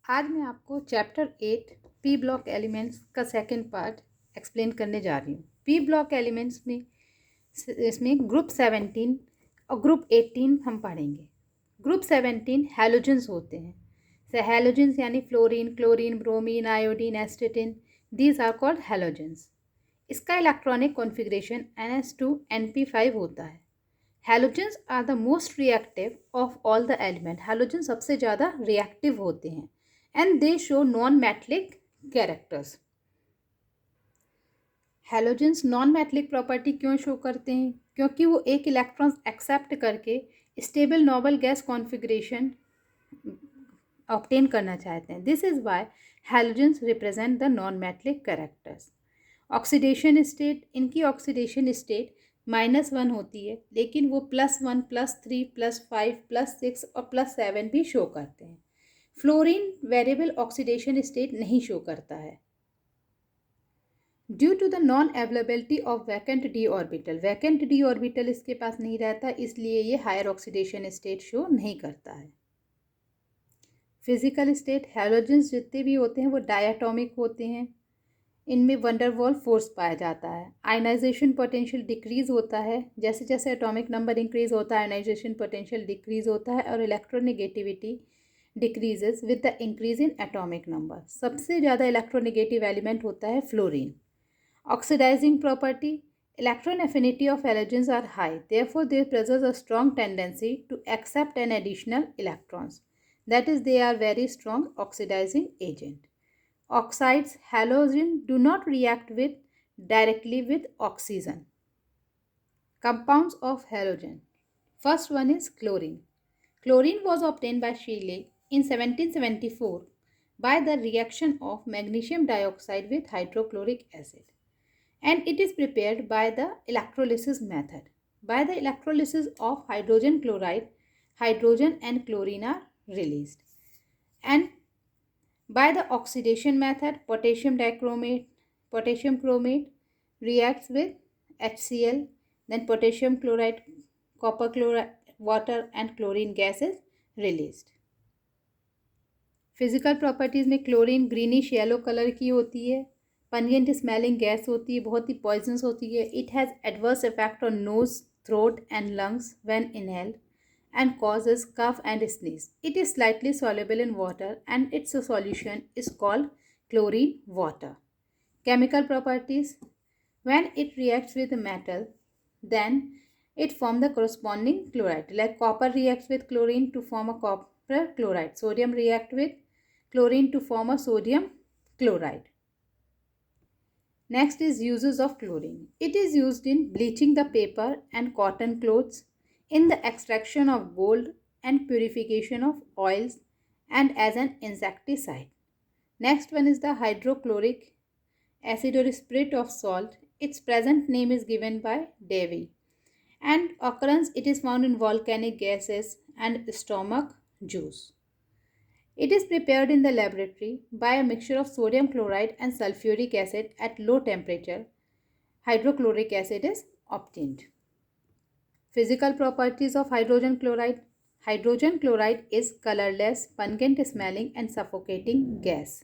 आज मैं आपको चैप्टर 8 पी ब्लॉक एलिमेंट्स का सेकंड पार्ट एक्सप्लेन करने जा रही हूँ। पी ब्लॉक एलिमेंट्स में इसमें ग्रुप 17 और ग्रुप 18 हम पढ़ेंगे। ग्रुप 17 हैलोजेंस होते हैं। हैलोजेंस यानी fluorine, chlorine, bromine, iodine, astatine, these are called halogens. इसका इलेक्ट्रॉनिक कॉन्फ़िगरेशन NH2NP5 होता है। Halogens are the most reactive of all the element. Halogen सबसे ज़्यादा रिएक्टिव होते हैं and they show non metallic characters. Halogens non metallic property क्यों show करते हैं? क्योंकि वो एक इलेक्ट्रॉन एक्सेप्ट करके stable noble gas configuration obtain करना चाहते हैं। This is why halogens represent the non metallic characters. Oxidation state, इनकी ऑक्सीडेशन स्टेट -1 होती है, लेकिन वो +1, +3, +5, +6 और +7 भी शो करते हैं। फ्लोरीन वेरिएबल ऑक्सीडेशन स्टेट नहीं शो करता है due to the non availability of vacant d orbital. Vacant d orbital इसके पास नहीं रहता, इसलिए ये हायर ऑक्सीडेशन स्टेट शो नहीं करता है। फिजिकल स्टेट, हैलोजेंस जितने भी होते हैं वो डायटोमिक होते हैं। इनमें वंडरवॉल फोर्स पाया जाता है। आयनाइजेशन पोटेंशियल डिक्रीज होता है, जैसे जैसे एटॉमिक नंबर इंक्रीज होता है आयनाइजेशन पोटेंशियल डिक्रीज होता है, और electronegativity decreases with the increase in atomic number. सबसे ज़्यादा इलेक्ट्रोनेगेटिव एलिमेंट होता है fluorine. Oxidising property, electron affinity of halogens are high, therefore they possess a strong tendency to accept an additional electrons, that is they are very strong oxidizing agent. Oxides, halogen do not react with directly with oxygen. Compounds of halogen. First one is chlorine. Chlorine was obtained by Scheele in 1774 by the reaction of magnesium dioxide with hydrochloric acid, and it is prepared by the electrolysis method. By the electrolysis of hydrogen chloride, hydrogen and chlorine are released, and by the oxidation method, potassium chromate reacts with HCl, then potassium chloride, copper chloride, water and chlorine gas is released. Physical properties में chlorine greenish yellow colour की होती है, pungent smelling gas होती है, बहुत ही poisonous होती है. It has adverse effect on nose, throat and lungs when inhaled and causes cough and sneeze. It is slightly soluble in water and its solution is called chlorine water. Chemical properties. When it reacts with metal, then it forms the corresponding chloride. Like copper reacts with chlorine to form a copper chloride. Sodium reacts with chlorine to form a sodium chloride. Next is uses of chlorine. It is used in bleaching the paper and cotton clothes, in the extraction of gold and purification of oils, and as an insecticide. Next one is the hydrochloric acid or spirit of salt. Its present name is given by Davy, and occurrence it is found in volcanic gases and stomach juice. It is prepared in the laboratory by a mixture of sodium chloride and sulfuric acid at low temperature. Hydrochloric acid is obtained. Physical properties of hydrogen chloride. Hydrogen chloride is colorless, pungent smelling and suffocating gas.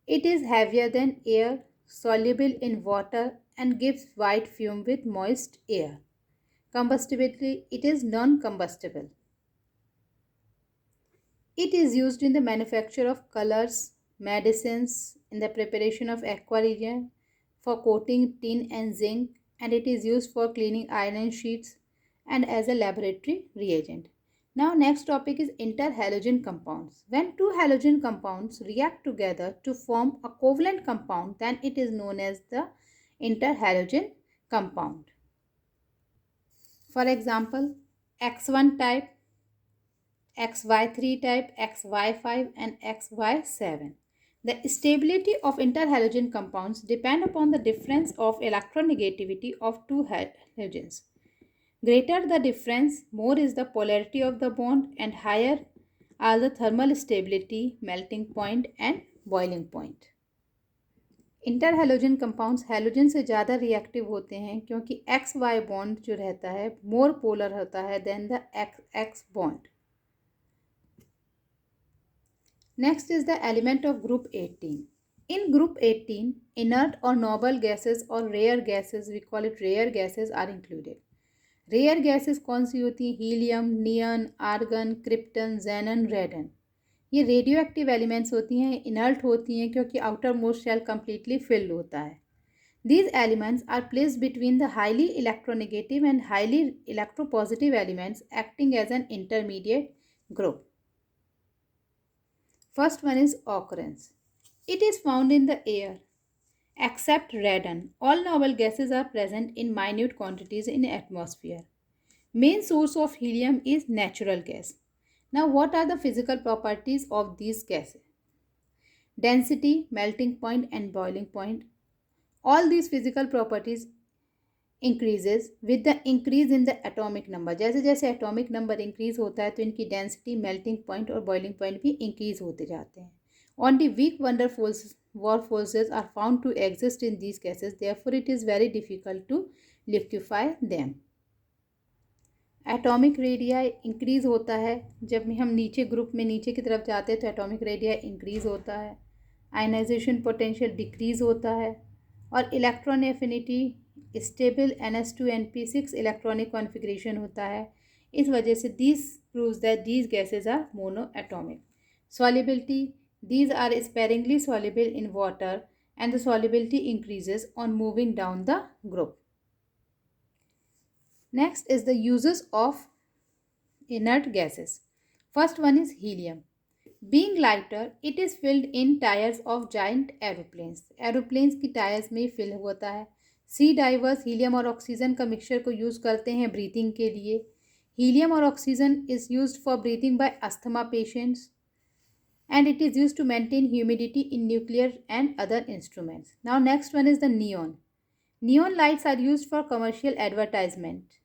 It is heavier than air, soluble in water and gives white fume with moist air. Combustibility, it is non-combustible. It is used in the manufacture of colors, medicines, in the preparation of aqua reagent, for coating tin and zinc, and it is used for cleaning iron sheets and as a laboratory reagent. Now next topic is interhalogen compounds. When two halogen compounds react together to form a covalent compound, then it is known as the interhalogen compound. For example, X1 type, XY3 type, XY5 and XY7. The stability of interhalogen compounds depend upon the difference of electronegativity of two halogens. Greater the difference, more is the polarity of the bond, and higher are the thermal stability, melting point and boiling point. Interhalogen compounds halogen से ज़्यादा reactive होते हैं क्योंकि x Y bond जो रहता है मोर polar होता है then the X X bond. Next is the element of group 18. In group 18, inert or noble gases or rare gases, we call it rare gases, are included. Rare gases कौन सी होती हैं? Helium, neon, argon, krypton, xenon, radon. ये radio active elements होती हैं, inert होती हैं क्योंकि outer most shell completely filled होता है। These elements are placed between the highly electronegative and highly electropositive elements acting as an intermediate group. First one is occurrence. It is found in the air. Except radon, all noble gases are present in minute quantities in atmosphere. Main source of helium is natural gas. Now, what are the physical properties of these gases? Density, melting point and boiling point. All these physical properties increases with the increase in the atomic number. जैसे जैसे atomic number increase होता है तो इनकी density, melting point और boiling point भी increase होते जाते हैं. Only weak war forces are found to exist in these gases. Therefore, it is very difficult to liquefy them. Atomic radii increase होता है जब हम नीचे ग्रुप में नीचे की तरफ जाते हैं तो एटॉमिक रेडियाई इंक्रीज होता है. आयनाइजेशन पोटेंशियल डिक्रीज होता है और electron affinity stable NH2NP6 electronic configuration होता है. इस वजह से this proves that these gases are mono atomic. Solubility, these are sparingly soluble in water and the solubility increases on moving down the group. Next is the uses of inert gases. First one is helium. Being lighter, it is filled in tires of giant aeroplanes. Aeroplanes की tyres में fill होता है. Sea divers helium और oxygen का mixture को use करते हैं breathing के लिए. हीलियम और oxygen is used for breathing by asthma patients and it is used to maintain humidity in nuclear and other instruments. Now next one is the neon. Neon lights are used for commercial advertisement.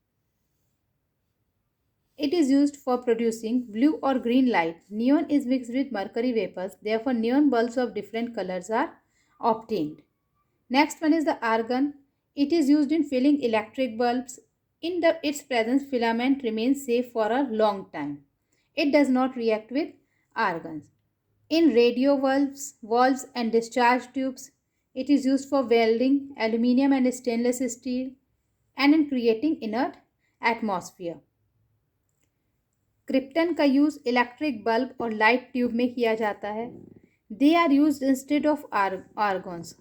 It is used for producing blue or green light. Neon is mixed with mercury vapors, therefore neon bulbs of different colors are obtained. Next one is the argon. It is used in filling electric bulbs. In its presence, filament remains safe for a long time. It does not react with argons. In radio valves and discharge tubes, it is used for welding aluminium and stainless steel and in creating inert atmosphere. Krypton का use electric bulb और light tube में किया जाता है. They are used instead of argons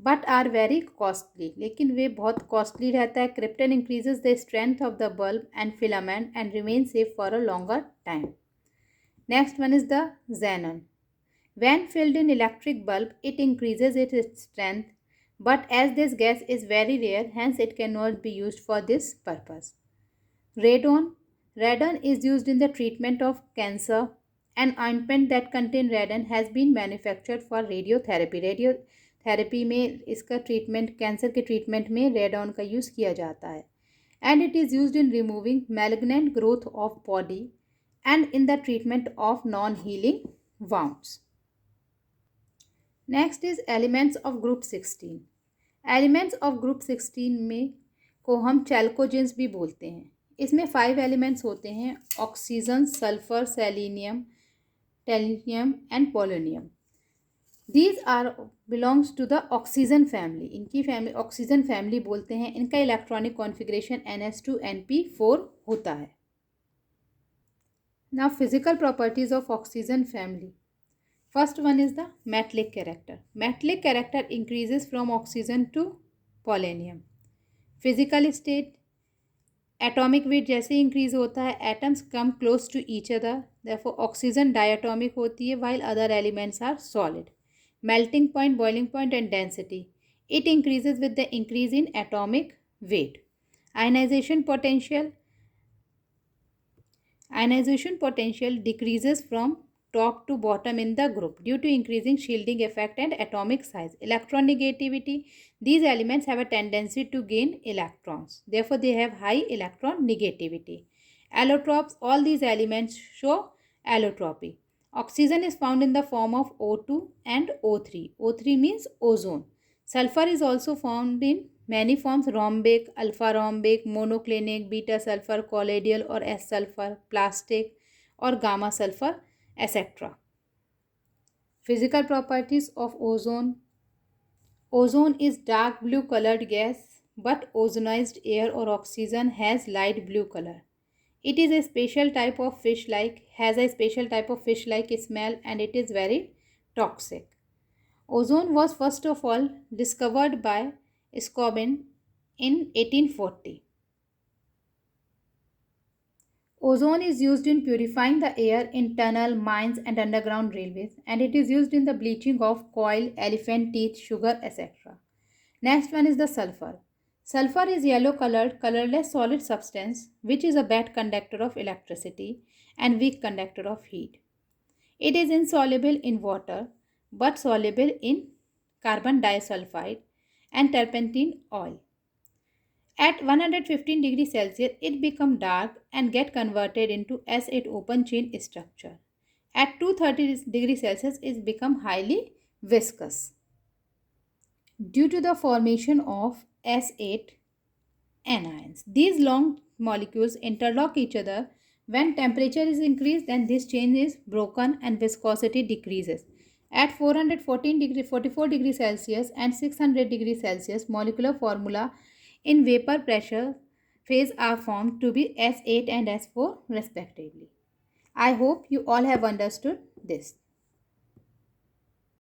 but are very costly. लेकिन वे बहुत costly रहता है. Krypton increases the strength of the bulb and filament and remain safe for a longer time. Next one is the xenon. When filled in electric bulb, it increases its strength, but as this gas is very rare, hence it cannot be used for this purpose. Radon. Radon is used in the treatment of cancer. An ointment that contains radon has been manufactured for radiotherapy. Radiotherapy में इसका treatment, cancer के treatment में radon का use किया जाता है. And it is used in removing malignant growth of body and in the treatment of non-healing wounds. Next is elements of group 16. Elements of group 16 में को हम चैल्कोजेंस भी बोलते हैं. इसमें 5 एलिमेंट्स होते हैं: oxygen, sulphur, selenium, tellurium and polonium. These are belongs to the oxygen family. इनकी फैमिली ऑक्सीजन फैमिली बोलते हैं. इनका इलेक्ट्रॉनिक कॉन्फ़िगरेशन NH2NP4 होता है. Now physical properties of oxygen family. First one is the metallic character. Metallic character increases from oxygen to polonium. Physical state, atomic weight जैसे increase होता है, atoms come close to each other. Therefore, oxygen diatomic होती है while other elements are solid. Melting point, boiling point and density. It increases with the increase in atomic weight. Ionization potential decreases from top to bottom in the group due to increasing shielding effect and atomic size. Electron negativity. These elements have a tendency to gain electrons. Therefore, they have high electron negativity. Allotropes. All these elements show allotropy. Oxygen is found in the form of O2 and O3. O3 means ozone. Sulfur is also found in many forms: rhombic, alpha rhombic, monoclinic, beta sulfur, colloidal or S sulfur, plastic or gamma sulfur, etc. Physical properties of ozone. Ozone is dark blue colored gas, but ozonized air or oxygen has light blue color. It is a special type of fish like has a special type of fish like smell, and it is very toxic. Ozone was first of all discovered by Scobin in 1840. Ozone is used in purifying the air in tunnel, mines and underground railways, and it is used in the bleaching of coal, elephant teeth, sugar, etc. Next one is the sulfur. Sulfur is yellow colored, colorless solid substance which is a bad conductor of electricity and weak conductor of heat. It is insoluble in water but soluble in carbon disulfide and turpentine oil. At 115 degrees Celsius, it becomes dark and get converted into S8 open chain structure. At 230 degrees Celsius, it becomes highly viscous due to the formation of S8 anions. These long molecules interlock each other. When temperature is increased, then this chain is broken and viscosity decreases. At 44 degrees Celsius and 600 degrees Celsius, molecular formula in vapor pressure phase are formed to be S8 and S4 respectively. I hope you all have understood this.